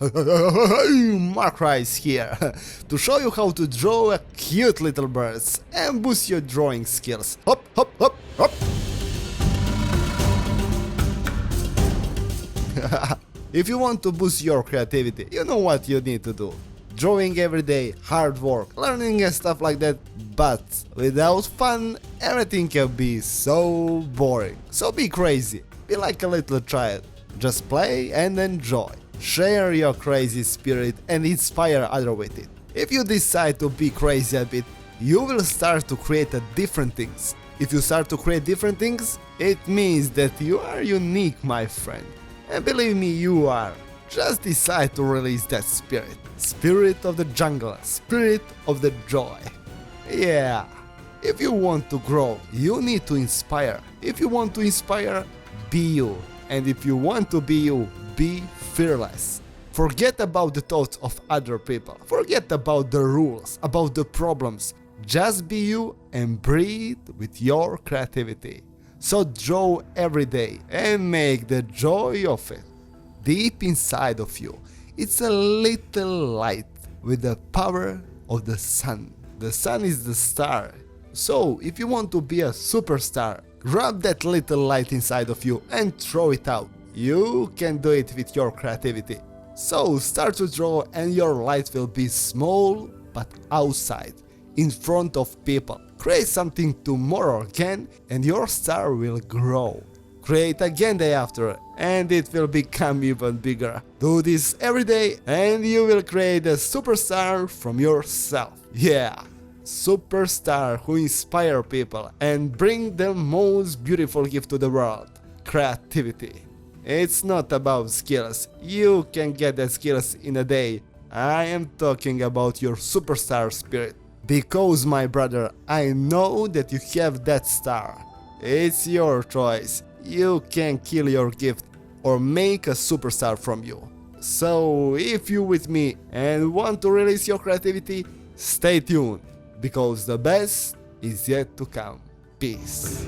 Mark Rice here, to show you how to draw a cute little birds and boost your drawing skills. Hop, hop, hop, hop! If you want to boost your creativity, you know what you need to do. Drawing every day, hard work, learning and stuff like that, but without fun, everything can be so boring. So be crazy, be like a little child, just play and enjoy. Share your crazy spirit and inspire others with it. If you decide to be crazy a bit, you will start to create different things. If you start to create different things, it means that you are unique, my friend. And believe me, you are. Just decide to release that spirit. Spirit of the jungle, spirit of the joy. Yeah. If you want to grow, you need to inspire. If you want to inspire, be you. And if you want to be you, be fearless. Forget about the thoughts of other people. Forget about the rules, about the problems. Just be you and breathe with your creativity. So draw every day and make the joy of it. Deep inside of you, it's a little light with the power of the sun. The sun is the star. So if you want to be a superstar, grab that little light inside of you and throw it out. You can do it with your creativity. So start to draw and your light will be small but outside, in front of people. Create something tomorrow again and your star will grow. Create again day after and it will become even bigger. Do this every day and you will create a superstar from yourself. Yeah, superstar who inspire people and bring the most beautiful gift to the world, creativity. It's not about skills, you can get the skills in a day. I am talking about your superstar spirit. Because my brother, I know that you have that star. It's your choice. You can kill your gift or make a superstar from you. So if you with me and want to release your creativity, stay tuned, because the best is yet to come. Peace.